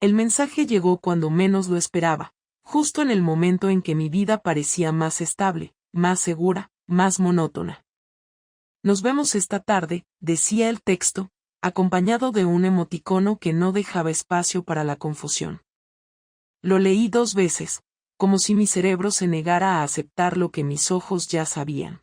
El mensaje llegó cuando menos lo esperaba, justo en el momento en que mi vida parecía más estable, más segura, más monótona. Nos vemos esta tarde, decía el texto, acompañado de un emoticono que no dejaba espacio para la confusión. Lo leí 2 veces, como si mi cerebro se negara a aceptar lo que mis ojos ya sabían.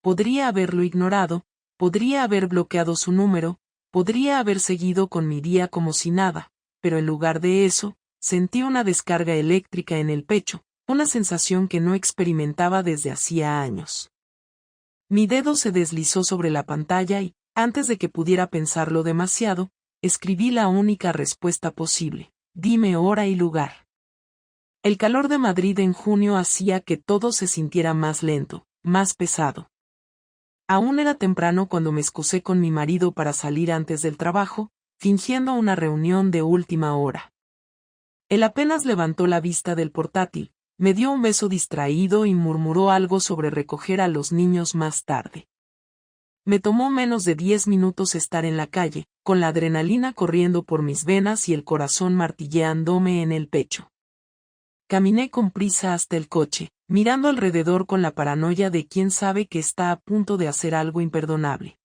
Podría haberlo ignorado, podría haber bloqueado su número, podría haber seguido con mi día como si nada, pero en lugar de eso, sentí una descarga eléctrica en el pecho, una sensación que no experimentaba desde hacía años. Mi dedo se deslizó sobre la pantalla y, antes de que pudiera pensarlo demasiado, escribí la única respuesta posible: dime hora y lugar. El calor de Madrid en junio hacía que todo se sintiera más lento, más pesado. Aún era temprano cuando me excusé con mi marido para salir antes del trabajo, fingiendo una reunión de última hora. Él apenas levantó la vista del portátil, me dio un beso distraído y murmuró algo sobre recoger a los niños más tarde. Me tomó menos de 10 minutos estar en la calle, con la adrenalina corriendo por mis venas y el corazón martilleándome en el pecho. Caminé con prisa hasta el coche, mirando alrededor con la paranoia de quien sabe que está a punto de hacer algo imperdonable.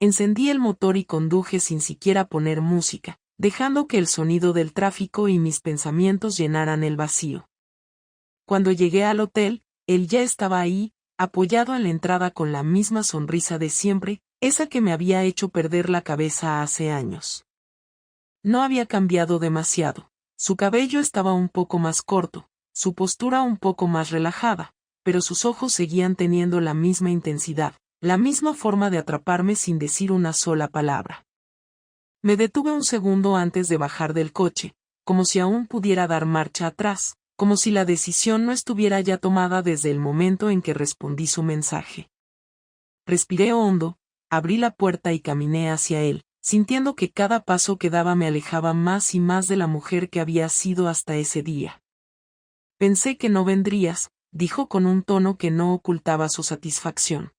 Encendí el motor y conduje sin siquiera poner música, dejando que el sonido del tráfico y mis pensamientos llenaran el vacío. Cuando llegué al hotel, él ya estaba ahí, apoyado en la entrada con la misma sonrisa de siempre, esa que me había hecho perder la cabeza hace años. No había cambiado demasiado. Su cabello estaba un poco más corto, su postura un poco más relajada, pero sus ojos seguían teniendo la misma intensidad, la misma forma de atraparme sin decir una sola palabra. Me detuve un segundo antes de bajar del coche, como si aún pudiera dar marcha atrás, como si la decisión no estuviera ya tomada desde el momento en que respondí su mensaje. Respiré hondo, abrí la puerta y caminé hacia él, sintiendo que cada paso que daba me alejaba más y más de la mujer que había sido hasta ese día. Pensé que no vendrías, dijo con un tono que no ocultaba su satisfacción.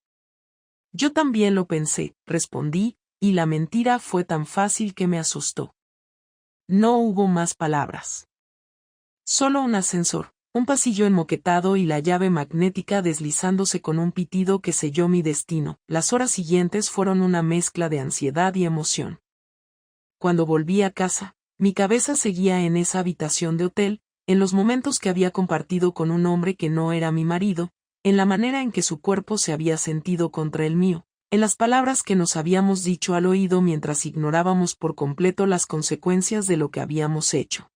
Yo también lo pensé, respondí, y la mentira fue tan fácil que me asustó. No hubo más palabras. Solo un ascensor, un pasillo enmoquetado y la llave magnética deslizándose con un pitido que selló mi destino. Las horas siguientes fueron una mezcla de ansiedad y emoción. Cuando volví a casa, mi cabeza seguía en esa habitación de hotel, en los momentos que había compartido con un hombre que no era mi marido, en la manera en que su cuerpo se había sentido contra el mío, en las palabras que nos habíamos dicho al oído mientras ignorábamos por completo las consecuencias de lo que habíamos hecho.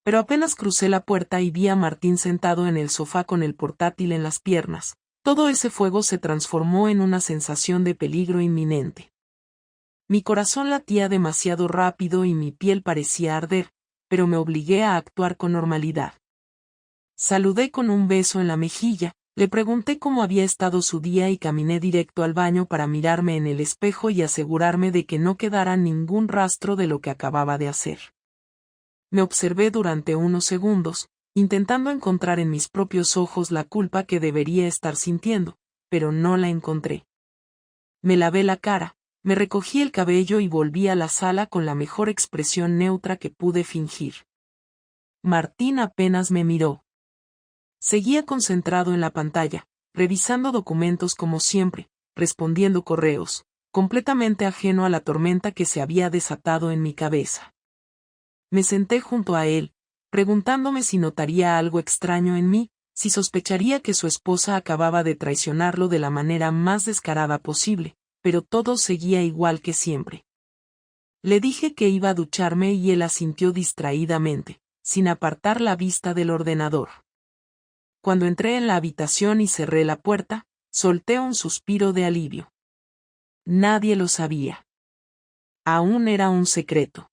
Pero apenas crucé la puerta y vi a Martín sentado en el sofá con el portátil en las piernas, todo ese fuego se transformó en una sensación de peligro inminente. Mi corazón latía demasiado rápido y mi piel parecía arder, pero me obligué a actuar con normalidad. Saludé con un beso en la mejilla, le pregunté cómo había estado su día y caminé directo al baño para mirarme en el espejo y asegurarme de que no quedara ningún rastro de lo que acababa de hacer. Me observé durante unos segundos, intentando encontrar en mis propios ojos la culpa que debería estar sintiendo, pero no la encontré. Me lavé la cara, me recogí el cabello y volví a la sala con la mejor expresión neutra que pude fingir. Martín apenas me miró. Seguía concentrado en la pantalla, revisando documentos como siempre, respondiendo correos, completamente ajeno a la tormenta que se había desatado en mi cabeza. Me senté junto a él, preguntándome si notaría algo extraño en mí, si sospecharía que su esposa acababa de traicionarlo de la manera más descarada posible, pero todo seguía igual que siempre. Le dije que iba a ducharme y él asintió distraídamente, sin apartar la vista del ordenador. Cuando entré en la habitación y cerré la puerta, solté un suspiro de alivio. Nadie lo sabía. Aún era un secreto.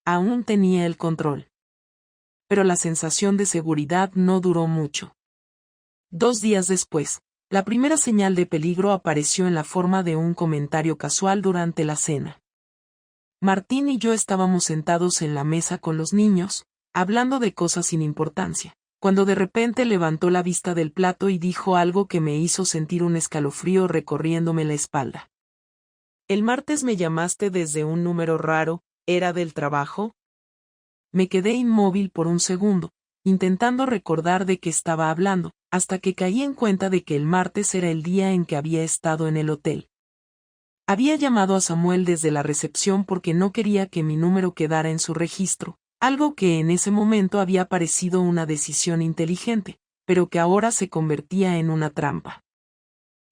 Aún tenía el control. Pero la sensación de seguridad no duró mucho. 2 días después, la primera señal de peligro apareció en la forma de un comentario casual durante la cena. Martín y yo estábamos sentados en la mesa con los niños, hablando de cosas sin importancia, cuando de repente levantó la vista del plato y dijo algo que me hizo sentir un escalofrío recorriéndome la espalda. El martes me llamaste desde un número raro, ¿Era del trabajo? Me quedé inmóvil por un segundo, intentando recordar de qué estaba hablando, hasta que caí en cuenta de que el martes era el día en que había estado en el hotel. Había llamado a Samuel desde la recepción porque no quería que mi número quedara en su registro, algo que en ese momento había parecido una decisión inteligente, pero que ahora se convertía en una trampa.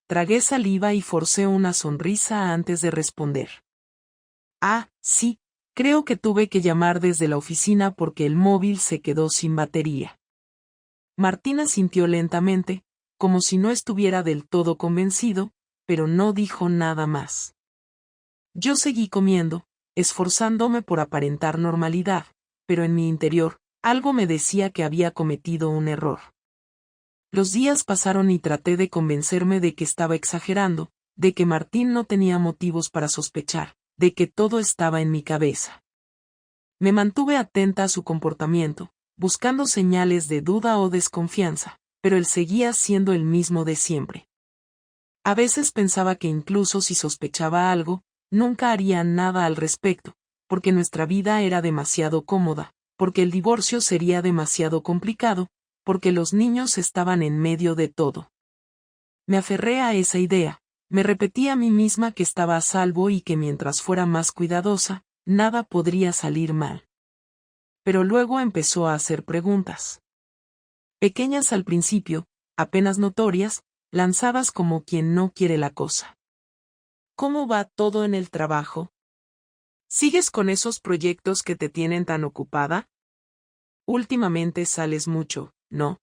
Tragué saliva y forcé una sonrisa antes de responder. Ah, sí, creo que tuve que llamar desde la oficina porque el móvil se quedó sin batería. Martín asintió lentamente, como si no estuviera del todo convencido, pero no dijo nada más. Yo seguí comiendo, esforzándome por aparentar normalidad, pero en mi interior, algo me decía que había cometido un error. Los días pasaron y traté de convencerme de que estaba exagerando, de que Martín no tenía motivos para sospechar, de que todo estaba en mi cabeza. Me mantuve atenta a su comportamiento, buscando señales de duda o desconfianza, pero él seguía siendo el mismo de siempre. A veces pensaba que incluso si sospechaba algo, nunca haría nada al respecto, porque nuestra vida era demasiado cómoda, porque el divorcio sería demasiado complicado, porque los niños estaban en medio de todo. Me aferré a esa idea, me repetí a mí misma que estaba a salvo y que mientras fuera más cuidadosa, nada podría salir mal. Pero luego empezó a hacer preguntas. Pequeñas al principio, apenas notorias, lanzadas como quien no quiere la cosa. ¿Cómo va todo en el trabajo? ¿Sigues con esos proyectos que te tienen tan ocupada? Últimamente sales mucho, ¿no?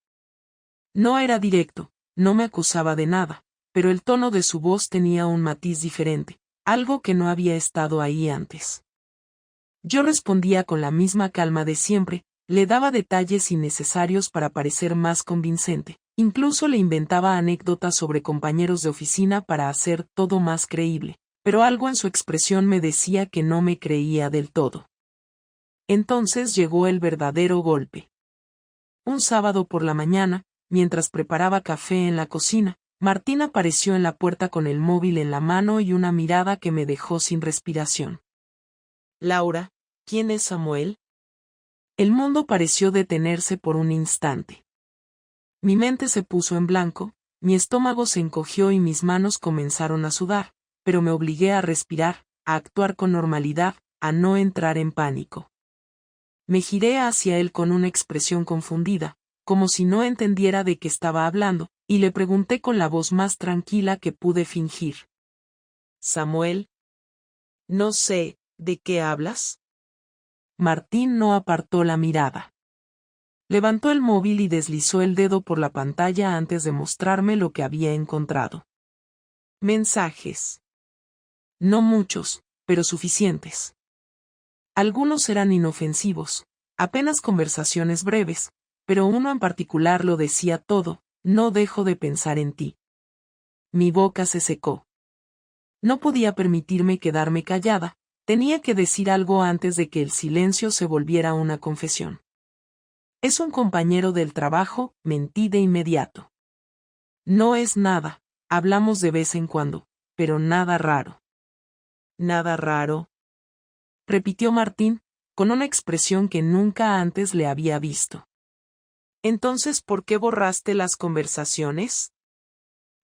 No era directo, no me acusaba de nada, pero el tono de su voz tenía un matiz diferente, algo que no había estado ahí antes. Yo respondía con la misma calma de siempre, le daba detalles innecesarios para parecer más convincente, incluso le inventaba anécdotas sobre compañeros de oficina para hacer todo más creíble, pero algo en su expresión me decía que no me creía del todo. Entonces llegó el verdadero golpe. Un sábado por la mañana, mientras preparaba café en la cocina, Martín apareció en la puerta con el móvil en la mano y una mirada que me dejó sin respiración. Laura, ¿quién es Samuel? El mundo pareció detenerse por un instante. Mi mente se puso en blanco, mi estómago se encogió y mis manos comenzaron a sudar, pero me obligué a respirar, a actuar con normalidad, a no entrar en pánico. Me giré hacia él con una expresión confundida, como si no entendiera de qué estaba hablando, y le pregunté con la voz más tranquila que pude fingir. Samuel. No sé, ¿de qué hablas? Martín no apartó la mirada. Levantó el móvil y deslizó el dedo por la pantalla antes de mostrarme lo que había encontrado. Mensajes. No muchos, pero suficientes. Algunos eran inofensivos, apenas conversaciones breves, pero uno en particular lo decía todo: no dejo de pensar en ti. Mi boca se secó. No podía permitirme quedarme callada, tenía que decir algo antes de que el silencio se volviera una confesión. Es un compañero del trabajo, mentí de inmediato. No es nada, hablamos de vez en cuando, pero nada raro. ¿Nada raro?, repitió Martín, con una expresión que nunca antes le había visto. Entonces, ¿por qué borraste las conversaciones?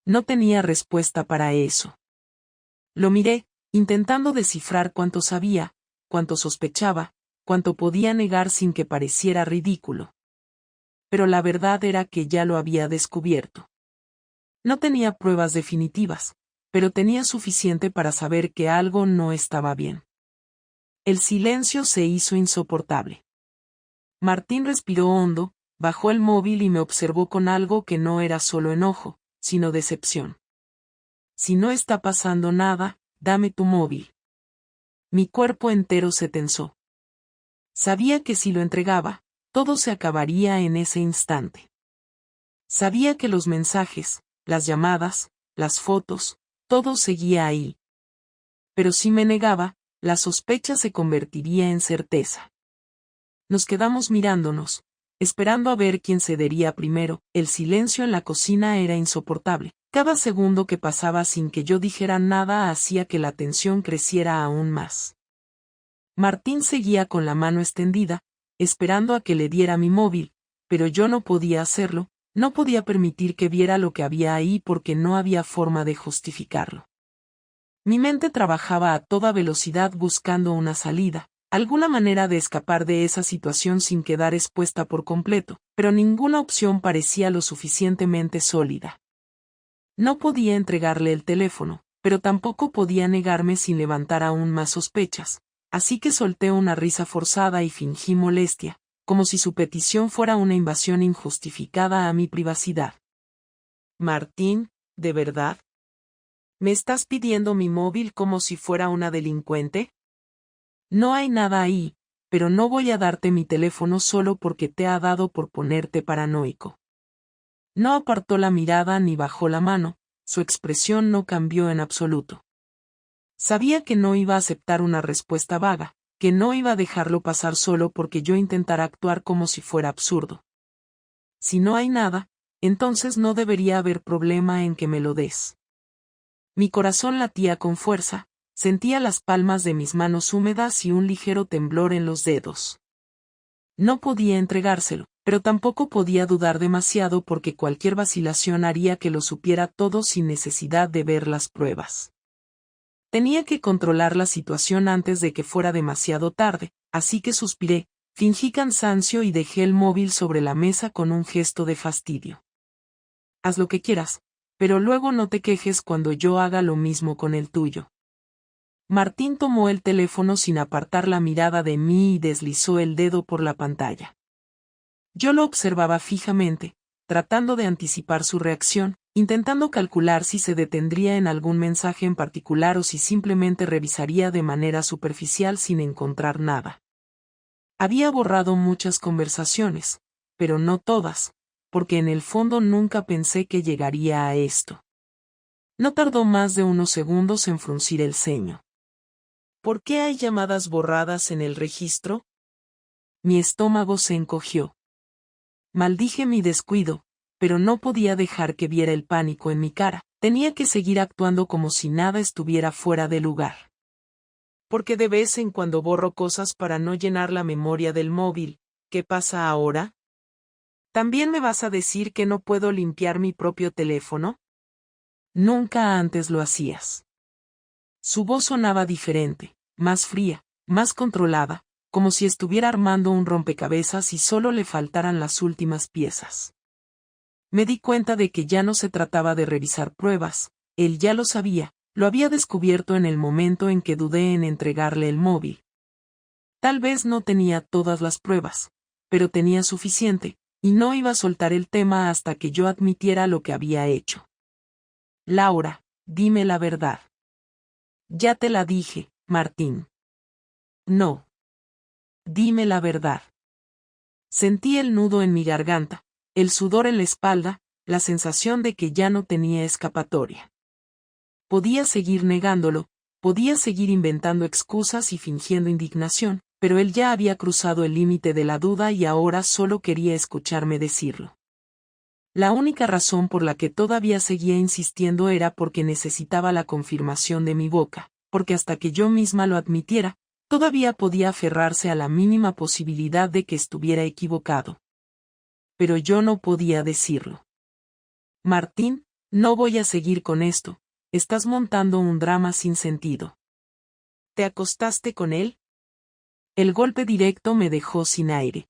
No tenía respuesta para eso. Lo miré, intentando descifrar cuánto sabía, cuánto sospechaba, cuánto podía negar sin que pareciera ridículo. Pero la verdad era que ya lo había descubierto. No tenía pruebas definitivas, pero tenía suficiente para saber que algo no estaba bien. El silencio se hizo insoportable. Martín respiró hondo, bajó el móvil y me observó con algo que no era solo enojo, sino decepción. Si no está pasando nada, dame tu móvil. Mi cuerpo entero se tensó. Sabía que si lo entregaba, todo se acabaría en ese instante. Sabía que los mensajes, las llamadas, las fotos, todo seguía ahí. Pero si me negaba, la sospecha se convertiría en certeza. Nos quedamos mirándonos, esperando a ver quién cedería primero. El silencio en la cocina era insoportable. Cada segundo que pasaba sin que yo dijera nada hacía que la tensión creciera aún más. Martín seguía con la mano extendida, esperando a que le diera mi móvil, pero yo no podía hacerlo, no podía permitir que viera lo que había ahí porque no había forma de justificarlo. Mi mente trabajaba a toda velocidad buscando una salida, alguna manera de escapar de esa situación sin quedar expuesta por completo, pero ninguna opción parecía lo suficientemente sólida. No podía entregarle el teléfono, pero tampoco podía negarme sin levantar aún más sospechas, así que solté una risa forzada y fingí molestia, como si su petición fuera una invasión injustificada a mi privacidad. Martín, ¿de verdad? ¿Me estás pidiendo mi móvil como si fuera una delincuente? No hay nada ahí, pero no voy a darte mi teléfono solo porque te ha dado por ponerte paranoico. No apartó la mirada ni bajó la mano, su expresión no cambió en absoluto. Sabía que no iba a aceptar una respuesta vaga, que no iba a dejarlo pasar solo porque yo intentara actuar como si fuera absurdo. Si no hay nada, entonces no debería haber problema en que me lo des. Mi corazón latía con fuerza, sentía las palmas de mis manos húmedas y un ligero temblor en los dedos. No podía entregárselo, pero tampoco podía dudar demasiado porque cualquier vacilación haría que lo supiera todo sin necesidad de ver las pruebas. Tenía que controlar la situación antes de que fuera demasiado tarde, así que suspiré, fingí cansancio y dejé el móvil sobre la mesa con un gesto de fastidio. Haz lo que quieras, pero luego no te quejes cuando yo haga lo mismo con el tuyo. Martín tomó el teléfono sin apartar la mirada de mí y deslizó el dedo por la pantalla. Yo lo observaba fijamente, tratando de anticipar su reacción, intentando calcular si se detendría en algún mensaje en particular o si simplemente revisaría de manera superficial sin encontrar nada. Había borrado muchas conversaciones, pero no todas, porque en el fondo nunca pensé que llegaría a esto. No tardó más de unos segundos en fruncir el ceño. ¿Por qué hay llamadas borradas en el registro? Mi estómago se encogió. Maldije mi descuido, pero no podía dejar que viera el pánico en mi cara, tenía que seguir actuando como si nada estuviera fuera de lugar. Porque de vez en cuando borro cosas para no llenar la memoria del móvil, ¿qué pasa ahora? ¿También me vas a decir que no puedo limpiar mi propio teléfono? Nunca antes lo hacías. Su voz sonaba diferente, más fría, más controlada, como si estuviera armando un rompecabezas y solo le faltaran las últimas piezas. Me di cuenta de que ya no se trataba de revisar pruebas, él ya lo sabía, lo había descubierto en el momento en que dudé en entregarle el móvil. Tal vez no tenía todas las pruebas, pero tenía suficiente, y no iba a soltar el tema hasta que yo admitiera lo que había hecho. Laura, dime la verdad. Ya te la dije, Martín. No. Dime la verdad. Sentí el nudo en mi garganta, el sudor en la espalda, la sensación de que ya no tenía escapatoria. Podía seguir negándolo, podía seguir inventando excusas y fingiendo indignación, pero él ya había cruzado el límite de la duda y ahora solo quería escucharme decirlo. La única razón por la que todavía seguía insistiendo era porque necesitaba la confirmación de mi boca, porque hasta que yo misma lo admitiera, todavía podía aferrarse a la mínima posibilidad de que estuviera equivocado. Pero yo no podía decirlo. Martín, no voy a seguir con esto, estás montando un drama sin sentido. ¿Te acostaste con él? El golpe directo me dejó sin aire.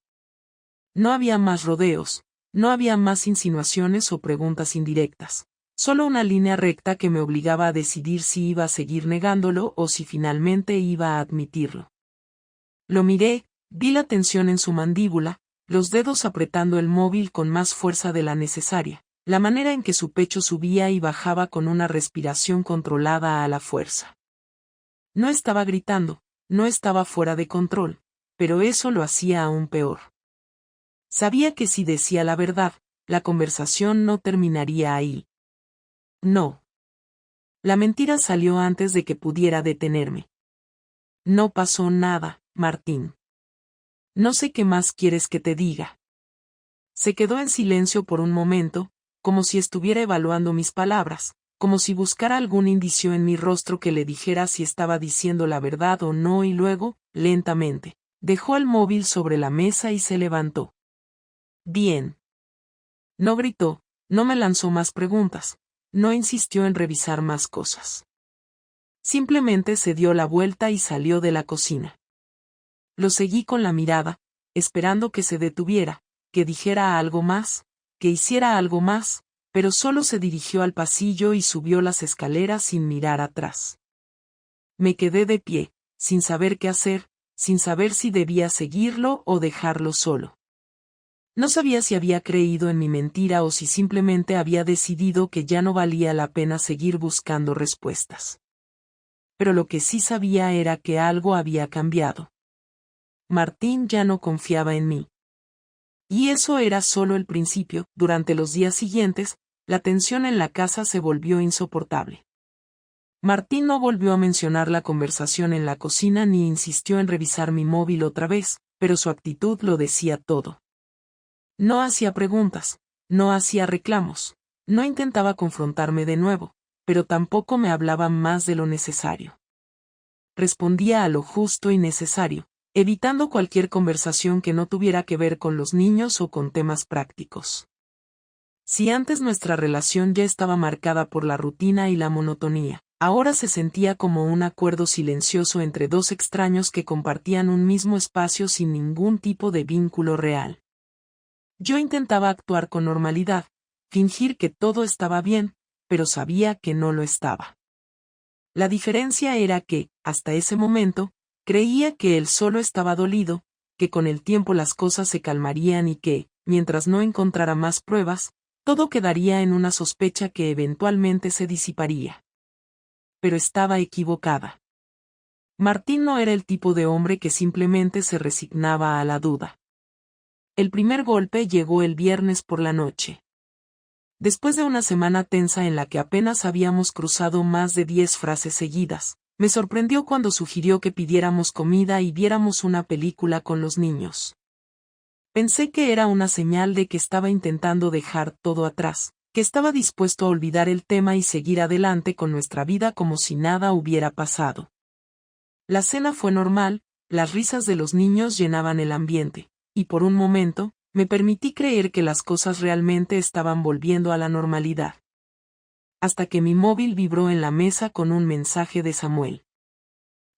No había más rodeos, no había más insinuaciones o preguntas indirectas, solo una línea recta que me obligaba a decidir si iba a seguir negándolo o si finalmente iba a admitirlo. Lo miré, vi la tensión en su mandíbula, los dedos apretando el móvil con más fuerza de la necesaria, la manera en que su pecho subía y bajaba con una respiración controlada a la fuerza. No estaba gritando, no estaba fuera de control, pero eso lo hacía aún peor. Sabía que si decía la verdad, la conversación no terminaría ahí. No. La mentira salió antes de que pudiera detenerme. No pasó nada, Martín. No sé qué más quieres que te diga. Se quedó en silencio por un momento, como si estuviera evaluando mis palabras, como si buscara algún indicio en mi rostro que le dijera si estaba diciendo la verdad o no, y luego, lentamente, dejó el móvil sobre la mesa y se levantó. Bien. No gritó, no me lanzó más preguntas, no insistió en revisar más cosas. Simplemente se dio la vuelta y salió de la cocina. Lo seguí con la mirada, esperando que se detuviera, que dijera algo más, que hiciera algo más, pero solo se dirigió al pasillo y subió las escaleras sin mirar atrás. Me quedé de pie, sin saber qué hacer, sin saber si debía seguirlo o dejarlo solo. No sabía si había creído en mi mentira o si simplemente había decidido que ya no valía la pena seguir buscando respuestas. Pero lo que sí sabía era que algo había cambiado. Martín ya no confiaba en mí. Y eso era solo el principio. Durante los días siguientes, la tensión en la casa se volvió insoportable. Martín no volvió a mencionar la conversación en la cocina ni insistió en revisar mi móvil otra vez, pero su actitud lo decía todo. No hacía preguntas, no hacía reclamos, no intentaba confrontarme de nuevo, pero tampoco me hablaba más de lo necesario. Respondía a lo justo y necesario, evitando cualquier conversación que no tuviera que ver con los niños o con temas prácticos. Si antes nuestra relación ya estaba marcada por la rutina y la monotonía, ahora se sentía como un acuerdo silencioso entre dos extraños que compartían un mismo espacio sin ningún tipo de vínculo real. Yo intentaba actuar con normalidad, fingir que todo estaba bien, pero sabía que no lo estaba. La diferencia era que, hasta ese momento, creía que él solo estaba dolido, que con el tiempo las cosas se calmarían y que, mientras no encontrara más pruebas, todo quedaría en una sospecha que eventualmente se disiparía. Pero estaba equivocada. Martín no era el tipo de hombre que simplemente se resignaba a la duda. El primer golpe llegó el viernes por la noche. Después de una semana tensa en la que apenas habíamos cruzado más de 10 frases seguidas, me sorprendió cuando sugirió que pidiéramos comida y viéramos una película con los niños. Pensé que era una señal de que estaba intentando dejar todo atrás, que estaba dispuesto a olvidar el tema y seguir adelante con nuestra vida como si nada hubiera pasado. La cena fue normal, las risas de los niños llenaban el ambiente, y por un momento, me permití creer que las cosas realmente estaban volviendo a la normalidad. Hasta que mi móvil vibró en la mesa con un mensaje de Samuel.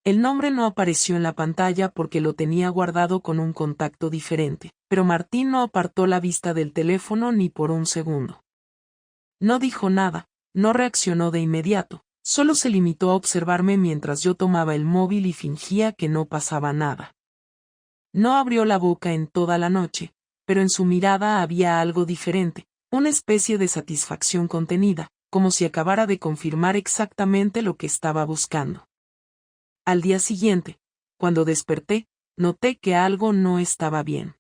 El nombre no apareció en la pantalla porque lo tenía guardado con un contacto diferente, pero Martín no apartó la vista del teléfono ni por un segundo. No dijo nada, no reaccionó de inmediato, solo se limitó a observarme mientras yo tomaba el móvil y fingía que no pasaba nada. No abrió la boca en toda la noche, pero en su mirada había algo diferente, una especie de satisfacción contenida, como si acabara de confirmar exactamente lo que estaba buscando. Al día siguiente, cuando desperté, noté que algo no estaba bien.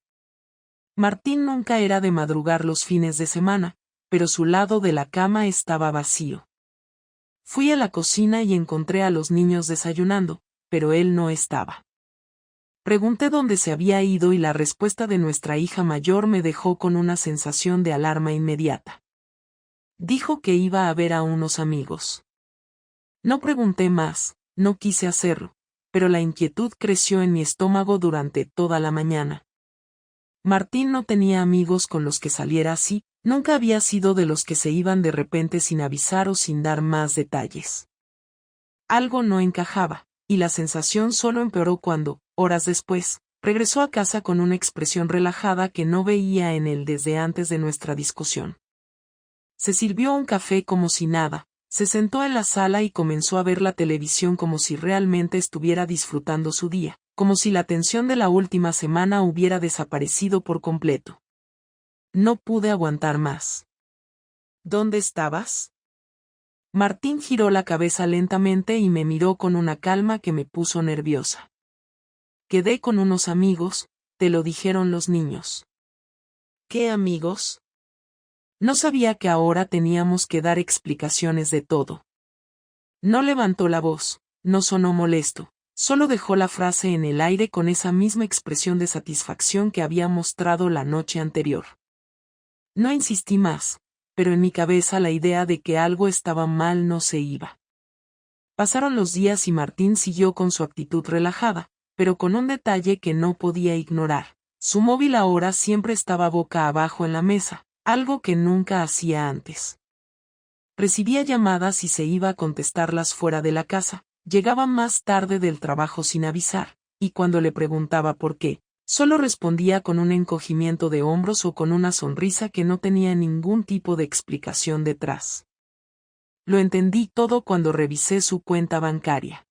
Martín nunca era de madrugar los fines de semana, pero su lado de la cama estaba vacío. Fui a la cocina y encontré a los niños desayunando, pero él no estaba. Pregunté dónde se había ido y la respuesta de nuestra hija mayor me dejó con una sensación de alarma inmediata. Dijo que iba a ver a unos amigos. No pregunté más, no quise hacerlo, pero la inquietud creció en mi estómago durante toda la mañana. Martín no tenía amigos con los que saliera así, nunca había sido de los que se iban de repente sin avisar o sin dar más detalles. Algo no encajaba, y la sensación solo empeoró cuando, horas después, regresó a casa con una expresión relajada que no veía en él desde antes de nuestra discusión. Se sirvió un café como si nada, se sentó en la sala y comenzó a ver la televisión como si realmente estuviera disfrutando su día, como si la tensión de la última semana hubiera desaparecido por completo. No pude aguantar más. ¿Dónde estabas? Martín giró la cabeza lentamente y me miró con una calma que me puso nerviosa. Quedé con unos amigos, te lo dijeron los niños. ¿Qué amigos? No sabía que ahora teníamos que dar explicaciones de todo. No levantó la voz, no sonó molesto, solo dejó la frase en el aire con esa misma expresión de satisfacción que había mostrado la noche anterior. No insistí más, pero en mi cabeza la idea de que algo estaba mal no se iba. Pasaron los días y Martín siguió con su actitud relajada, pero con un detalle que no podía ignorar. Su móvil ahora siempre estaba boca abajo en la mesa, algo que nunca hacía antes. Recibía llamadas y se iba a contestarlas fuera de la casa, llegaba más tarde del trabajo sin avisar, y cuando le preguntaba por qué, solo respondía con un encogimiento de hombros o con una sonrisa que no tenía ningún tipo de explicación detrás. Lo entendí todo cuando revisé su cuenta bancaria.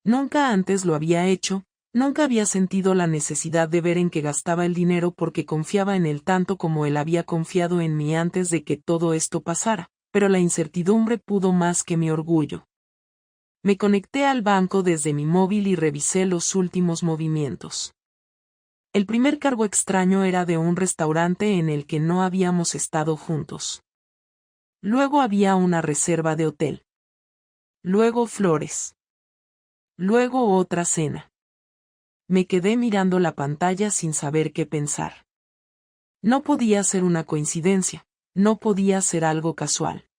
Nunca antes lo había hecho, nunca había sentido la necesidad de ver en qué gastaba el dinero porque confiaba en él tanto como él había confiado en mí antes de que todo esto pasara, pero la incertidumbre pudo más que mi orgullo. Me conecté al banco desde mi móvil y revisé los últimos movimientos. El primer cargo extraño era de un restaurante en el que no habíamos estado juntos. Luego había una reserva de hotel. Luego flores. Luego otra cena. Me quedé mirando la pantalla sin saber qué pensar. No podía ser una coincidencia, no podía ser algo casual.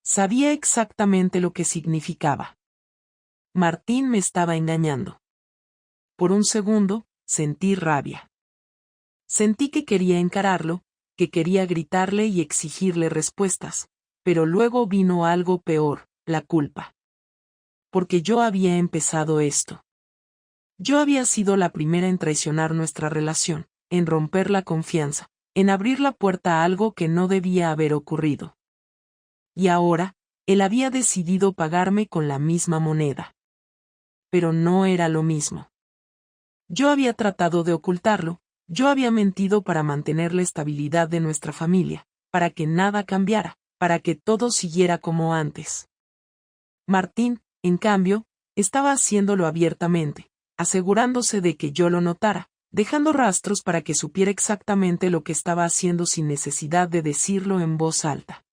Sabía exactamente lo que significaba. Martín me estaba engañando. Por un segundo, sentí rabia. Sentí que quería encararlo, que quería gritarle y exigirle respuestas, pero luego vino algo peor, la culpa. Porque yo había empezado esto. Yo había sido la primera en traicionar nuestra relación, en romper la confianza, en abrir la puerta a algo que no debía haber ocurrido. Y ahora, él había decidido pagarme con la misma moneda. Pero no era lo mismo. Yo había tratado de ocultarlo, yo había mentido para mantener la estabilidad de nuestra familia, para que nada cambiara, para que todo siguiera como antes. Martín, en cambio, estaba haciéndolo abiertamente, asegurándose de que yo lo notara, dejando rastros para que supiera exactamente lo que estaba haciendo sin necesidad de decirlo en voz alta.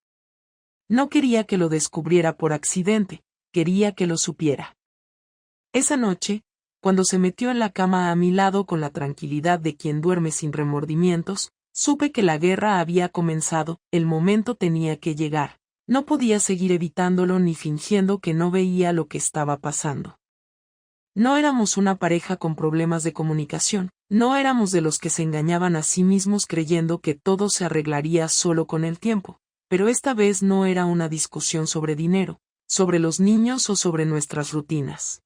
No quería que lo descubriera por accidente, quería que lo supiera. Esa noche, cuando se metió en la cama a mi lado con la tranquilidad de quien duerme sin remordimientos, supe que la guerra había comenzado, el momento tenía que llegar. No podía seguir evitándolo ni fingiendo que no veía lo que estaba pasando. No éramos una pareja con problemas de comunicación, no éramos de los que se engañaban a sí mismos creyendo que todo se arreglaría solo con el tiempo, pero esta vez no era una discusión sobre dinero, sobre los niños o sobre nuestras rutinas.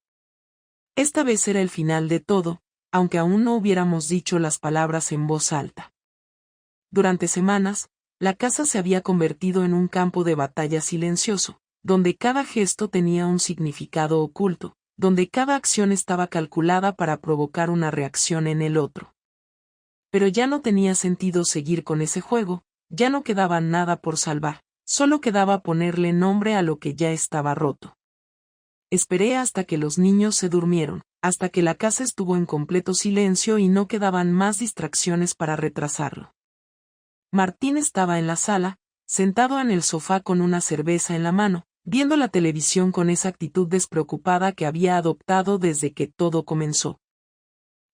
Esta vez era el final de todo, aunque aún no hubiéramos dicho las palabras en voz alta. Durante semanas, la casa se había convertido en un campo de batalla silencioso, donde cada gesto tenía un significado oculto, donde cada acción estaba calculada para provocar una reacción en el otro. Pero ya no tenía sentido seguir con ese juego, ya no quedaba nada por salvar, solo quedaba ponerle nombre a lo que ya estaba roto. Esperé hasta que los niños se durmieron, hasta que la casa estuvo en completo silencio y no quedaban más distracciones para retrasarlo. Martín estaba en la sala, sentado en el sofá con una cerveza en la mano, viendo la televisión con esa actitud despreocupada que había adoptado desde que todo comenzó.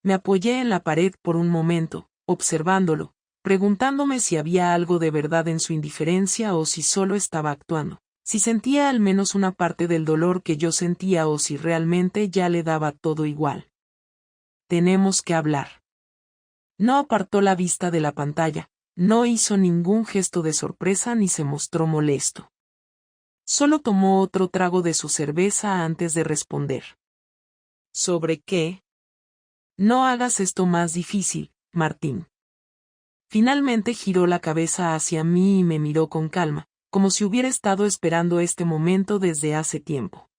Me apoyé en la pared por un momento, observándolo, preguntándome si había algo de verdad en su indiferencia o si solo estaba actuando, si sentía al menos una parte del dolor que yo sentía o si realmente ya le daba todo igual. Tenemos que hablar. No apartó la vista de la pantalla, no hizo ningún gesto de sorpresa ni se mostró molesto. Solo tomó otro trago de su cerveza antes de responder. ¿Sobre qué? No hagas esto más difícil, Martín. Finalmente giró la cabeza hacia mí y me miró con calma, como si hubiera estado esperando este momento desde hace tiempo.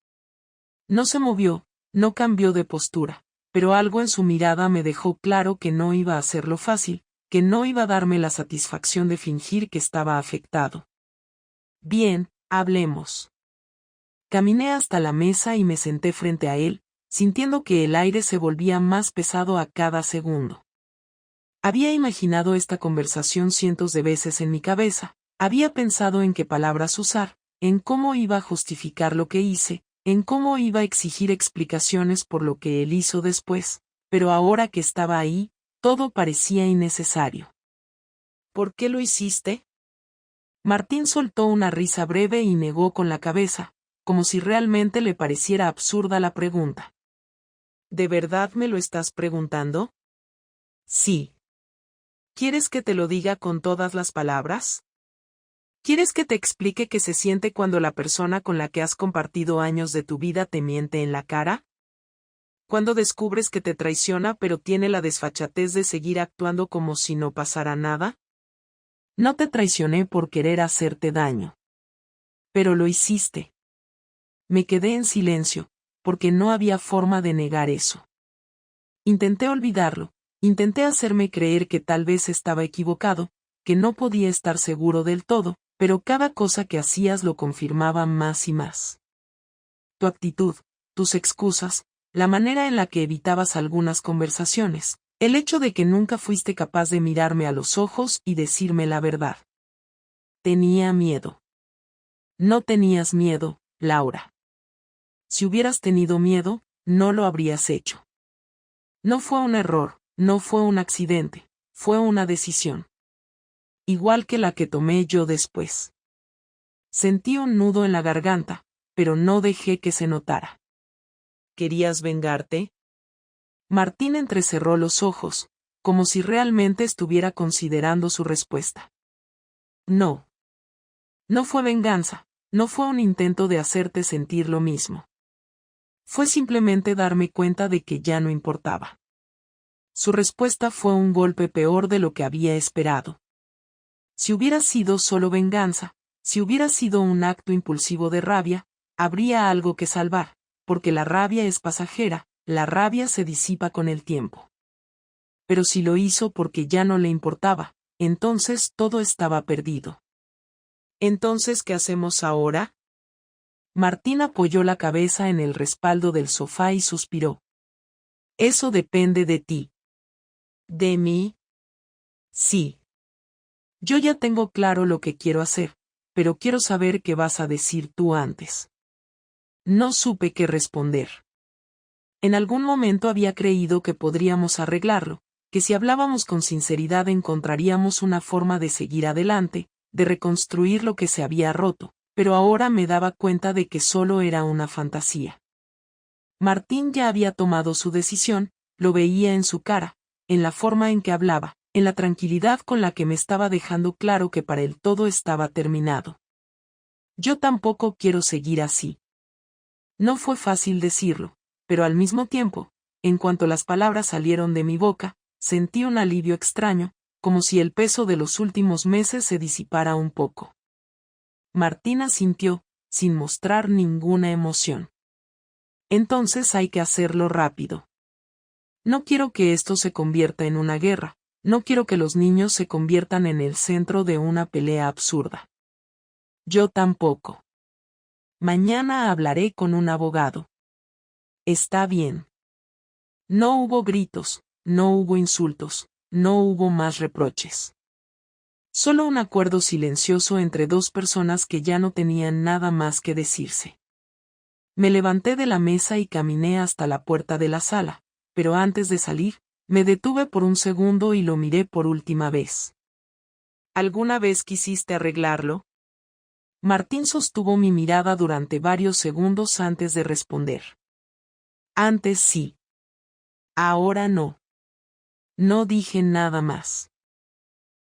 No se movió, no cambió de postura, pero algo en su mirada me dejó claro que no iba a hacerlo fácil, que no iba a darme la satisfacción de fingir que estaba afectado. Bien, hablemos. Caminé hasta la mesa y me senté frente a él, sintiendo que el aire se volvía más pesado a cada segundo. Había imaginado esta conversación cientos de veces en mi cabeza, había pensado en qué palabras usar, en cómo iba a justificar lo que hice, en cómo iba a exigir explicaciones por lo que él hizo después, pero ahora que estaba ahí, todo parecía innecesario. ¿Por qué lo hiciste? Martín soltó una risa breve y negó con la cabeza, como si realmente le pareciera absurda la pregunta. ¿De verdad me lo estás preguntando? Sí. ¿Quieres que te lo diga con todas las palabras? ¿Quieres que te explique qué se siente cuando la persona con la que has compartido años de tu vida te miente en la cara? Cuando descubres que te traiciona pero tiene la desfachatez de seguir actuando como si no pasara nada? No te traicioné por querer hacerte daño. Pero lo hiciste. Me quedé en silencio, porque no había forma de negar eso. Intenté olvidarlo, intenté hacerme creer que tal vez estaba equivocado, que no podía estar seguro del todo, pero cada cosa que hacías lo confirmaba más y más. Tu actitud, tus excusas, la manera en la que evitabas algunas conversaciones, el hecho de que nunca fuiste capaz de mirarme a los ojos y decirme la verdad. Tenía miedo. No tenías miedo, Laura. Si hubieras tenido miedo, no lo habrías hecho. No fue un error, no fue un accidente, fue una decisión. Igual que la que tomé yo después. Sentí un nudo en la garganta, pero no dejé que se notara. ¿Querías vengarte? Martín entrecerró los ojos, como si realmente estuviera considerando su respuesta. No. No fue venganza, no fue un intento de hacerte sentir lo mismo. Fue simplemente darme cuenta de que ya no importaba. Su respuesta fue un golpe peor de lo que había esperado. Si hubiera sido solo venganza, si hubiera sido un acto impulsivo de rabia, habría algo que salvar, porque la rabia es pasajera, la rabia se disipa con el tiempo. Pero si lo hizo porque ya no le importaba, entonces todo estaba perdido. ¿Entonces qué hacemos ahora? Martín apoyó la cabeza en el respaldo del sofá y suspiró. Eso depende de ti. ¿De mí? Sí. Yo ya tengo claro lo que quiero hacer, pero quiero saber qué vas a decir tú antes. No supe qué responder. En algún momento había creído que podríamos arreglarlo, que si hablábamos con sinceridad encontraríamos una forma de seguir adelante, de reconstruir lo que se había roto, pero ahora me daba cuenta de que solo era una fantasía. Martín ya había tomado su decisión, lo veía en su cara, en la forma en que hablaba, en la tranquilidad con la que me estaba dejando claro que para él todo estaba terminado. Yo tampoco quiero seguir así. No fue fácil decirlo, pero al mismo tiempo, en cuanto las palabras salieron de mi boca, sentí un alivio extraño, como si el peso de los últimos meses se disipara un poco. Martín asintió, sin mostrar ninguna emoción. Entonces hay que hacerlo rápido. No quiero que esto se convierta en una guerra, no quiero que los niños se conviertan en el centro de una pelea absurda. Yo tampoco. Mañana hablaré con un abogado. Está bien. No hubo gritos, no hubo insultos, no hubo más reproches. Solo un acuerdo silencioso entre dos personas que ya no tenían nada más que decirse. Me levanté de la mesa y caminé hasta la puerta de la sala, pero antes de salir, me detuve por un segundo y lo miré por última vez. ¿Alguna vez quisiste arreglarlo? Martín sostuvo mi mirada durante varios segundos antes de responder. Antes sí. Ahora no. No dije nada más.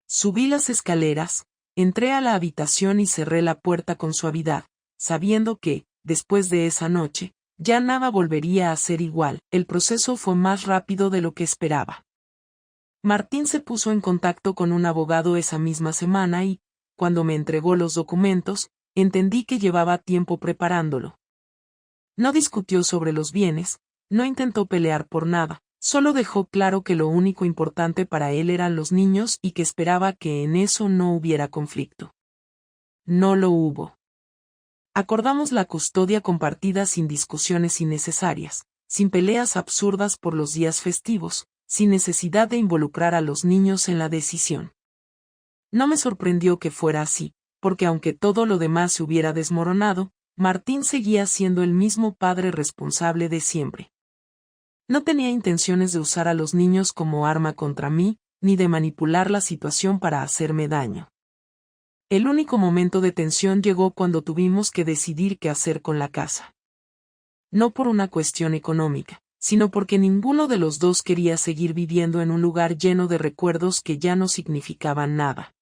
Subí las escaleras, entré a la habitación y cerré la puerta con suavidad, sabiendo que, después de esa noche, ya nada volvería a ser igual. El proceso fue más rápido de lo que esperaba. Martín se puso en contacto con un abogado esa misma semana y, cuando me entregó los documentos, entendí que llevaba tiempo preparándolo. No discutió sobre los bienes, no intentó pelear por nada, solo dejó claro que lo único importante para él eran los niños y que esperaba que en eso no hubiera conflicto. No lo hubo. Acordamos la custodia compartida sin discusiones innecesarias, sin peleas absurdas por los días festivos, sin necesidad de involucrar a los niños en la decisión. No me sorprendió que fuera así, porque aunque todo lo demás se hubiera desmoronado, Martín seguía siendo el mismo padre responsable de siempre. No tenía intenciones de usar a los niños como arma contra mí, ni de manipular la situación para hacerme daño. El único momento de tensión llegó cuando tuvimos que decidir qué hacer con la casa. No por una cuestión económica, sino porque ninguno de los dos quería seguir viviendo en un lugar lleno de recuerdos que ya no significaban nada.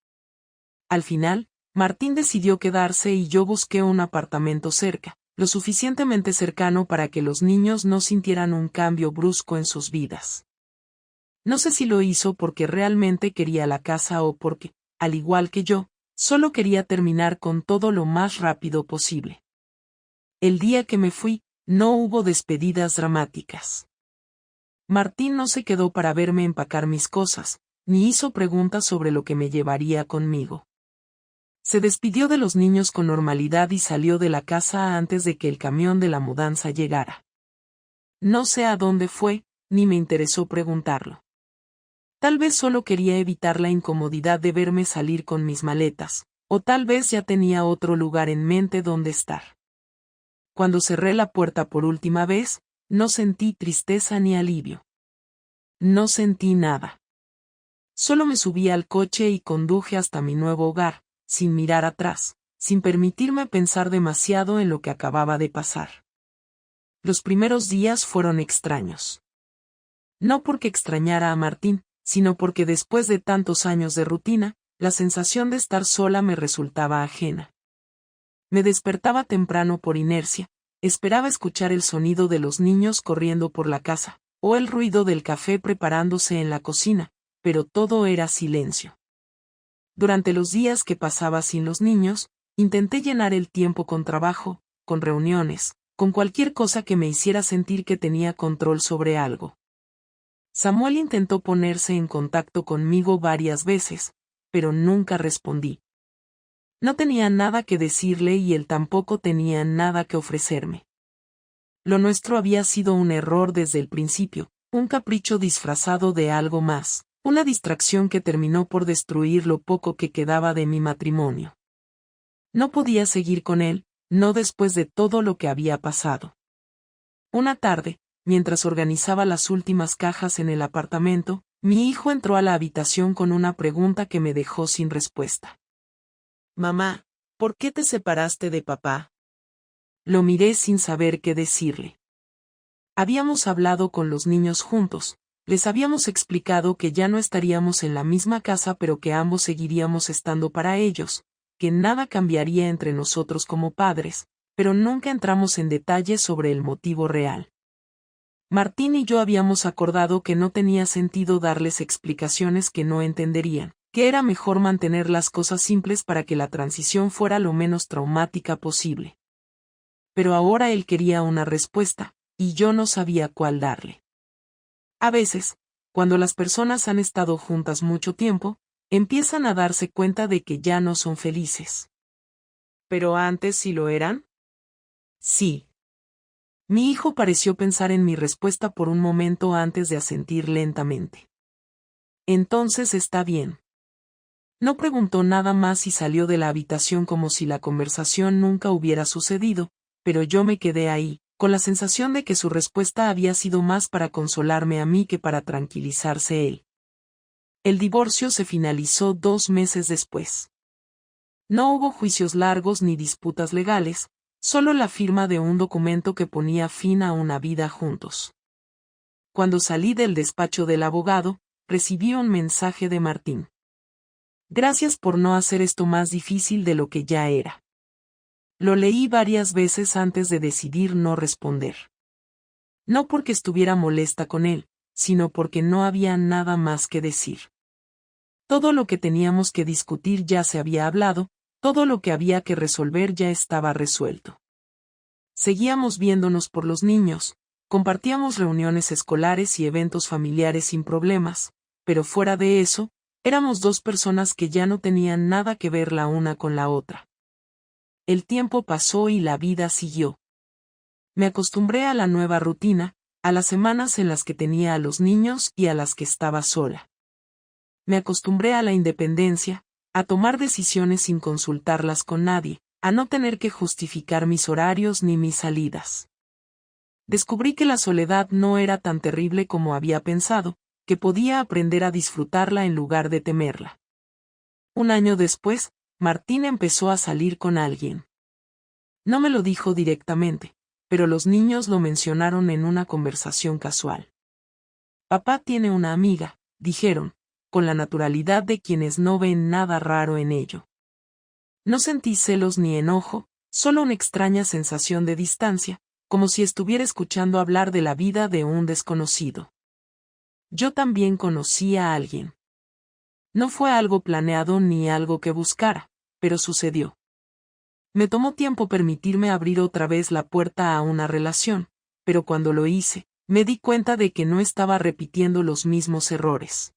Al final, Martín decidió quedarse y yo busqué un apartamento cerca, lo suficientemente cercano para que los niños no sintieran un cambio brusco en sus vidas. No sé si lo hizo porque realmente quería la casa o porque, al igual que yo, solo quería terminar con todo lo más rápido posible. El día que me fui, no hubo despedidas dramáticas. Martín no se quedó para verme empacar mis cosas, ni hizo preguntas sobre lo que me llevaría conmigo. Se despidió de los niños con normalidad y salió de la casa antes de que el camión de la mudanza llegara. No sé a dónde fue, ni me interesó preguntarlo. Tal vez solo quería evitar la incomodidad de verme salir con mis maletas, o tal vez ya tenía otro lugar en mente donde estar. Cuando cerré la puerta por última vez, no sentí tristeza ni alivio. No sentí nada. Solo me subí al coche y conduje hasta mi nuevo hogar, sin mirar atrás, sin permitirme pensar demasiado en lo que acababa de pasar. Los primeros días fueron extraños. No porque extrañara a Martín, sino porque después de tantos años de rutina, la sensación de estar sola me resultaba ajena. Me despertaba temprano por inercia, esperaba escuchar el sonido de los niños corriendo por la casa, o el ruido del café preparándose en la cocina, pero todo era silencio. Durante los días que pasaba sin los niños, intenté llenar el tiempo con trabajo, con reuniones, con cualquier cosa que me hiciera sentir que tenía control sobre algo. Samuel intentó ponerse en contacto conmigo varias veces, pero nunca respondí. No tenía nada que decirle y él tampoco tenía nada que ofrecerme. Lo nuestro había sido un error desde el principio, un capricho disfrazado de algo más, una distracción que terminó por destruir lo poco que quedaba de mi matrimonio. No podía seguir con él, no después de todo lo que había pasado. Una tarde, mientras organizaba las últimas cajas en el apartamento, mi hijo entró a la habitación con una pregunta que me dejó sin respuesta. «Mamá, ¿por qué te separaste de papá?» Lo miré sin saber qué decirle. Habíamos hablado con los niños juntos, les habíamos explicado que ya no estaríamos en la misma casa pero que ambos seguiríamos estando para ellos, que nada cambiaría entre nosotros como padres, pero nunca entramos en detalles sobre el motivo real. Martín y yo habíamos acordado que no tenía sentido darles explicaciones que no entenderían, que era mejor mantener las cosas simples para que la transición fuera lo menos traumática posible. Pero ahora él quería una respuesta, y yo no sabía cuál darle. A veces, cuando las personas han estado juntas mucho tiempo, empiezan a darse cuenta de que ya no son felices. ¿Pero antes sí lo eran? Sí. Mi hijo pareció pensar en mi respuesta por un momento antes de asentir lentamente. Entonces está bien. No preguntó nada más y salió de la habitación como si la conversación nunca hubiera sucedido, pero yo me quedé ahí, con la sensación de que su respuesta había sido más para consolarme a mí que para tranquilizarse él. El divorcio se finalizó 2 meses después. No hubo juicios largos ni disputas legales, solo la firma de un documento que ponía fin a una vida juntos. Cuando salí del despacho del abogado, recibí un mensaje de Martín. Gracias por no hacer esto más difícil de lo que ya era. Lo leí varias veces antes de decidir no responder. No porque estuviera molesta con él, sino porque no había nada más que decir. Todo lo que teníamos que discutir ya se había hablado, todo lo que había que resolver ya estaba resuelto. Seguíamos viéndonos por los niños, compartíamos reuniones escolares y eventos familiares sin problemas, pero fuera de eso, éramos 2 personas que ya no tenían nada que ver la una con la otra. El tiempo pasó y la vida siguió. Me acostumbré a la nueva rutina, a las semanas en las que tenía a los niños y a las que estaba sola. Me acostumbré a la independencia, a tomar decisiones sin consultarlas con nadie, a no tener que justificar mis horarios ni mis salidas. Descubrí que la soledad no era tan terrible como había pensado, que podía aprender a disfrutarla en lugar de temerla. Un año después, Martín empezó a salir con alguien. No me lo dijo directamente, pero los niños lo mencionaron en una conversación casual. Papá tiene una amiga, dijeron, con la naturalidad de quienes no ven nada raro en ello. No sentí celos ni enojo, solo una extraña sensación de distancia, como si estuviera escuchando hablar de la vida de un desconocido. Yo también conocí a alguien. No fue algo planeado ni algo que buscara, pero sucedió. Me tomó tiempo permitirme abrir otra vez la puerta a una relación, pero cuando lo hice, me di cuenta de que no estaba repitiendo los mismos errores.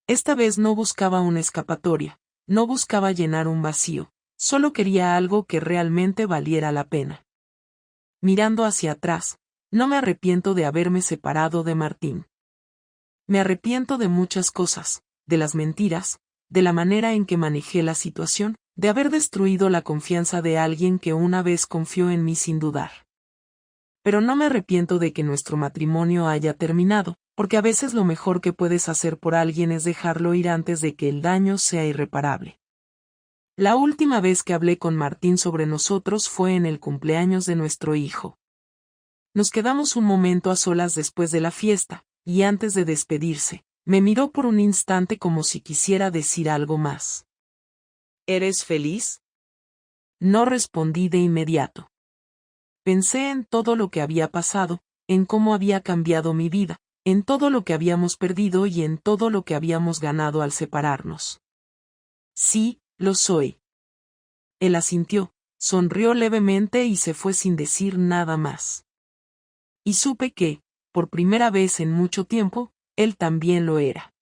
Esta vez no buscaba una escapatoria, no buscaba llenar un vacío, solo quería algo que realmente valiera la pena. Mirando hacia atrás, no me arrepiento de haberme separado de Martín. Me arrepiento de muchas cosas, de las mentiras, de la manera en que manejé la situación, de haber destruido la confianza de alguien que una vez confió en mí sin dudar. Pero no me arrepiento de que nuestro matrimonio haya terminado, porque a veces lo mejor que puedes hacer por alguien es dejarlo ir antes de que el daño sea irreparable. La última vez que hablé con Martín sobre nosotros fue en el cumpleaños de nuestro hijo. Nos quedamos un momento a solas después de la fiesta, y antes de despedirse, me miró por un instante como si quisiera decir algo más. ¿Eres feliz? No respondí de inmediato. Pensé en todo lo que había pasado, en cómo había cambiado mi vida, en todo lo que habíamos perdido y en todo lo que habíamos ganado al separarnos. Sí, lo soy. Él asintió, sonrió levemente y se fue sin decir nada más. Y supe que, por primera vez en mucho tiempo, él también lo era.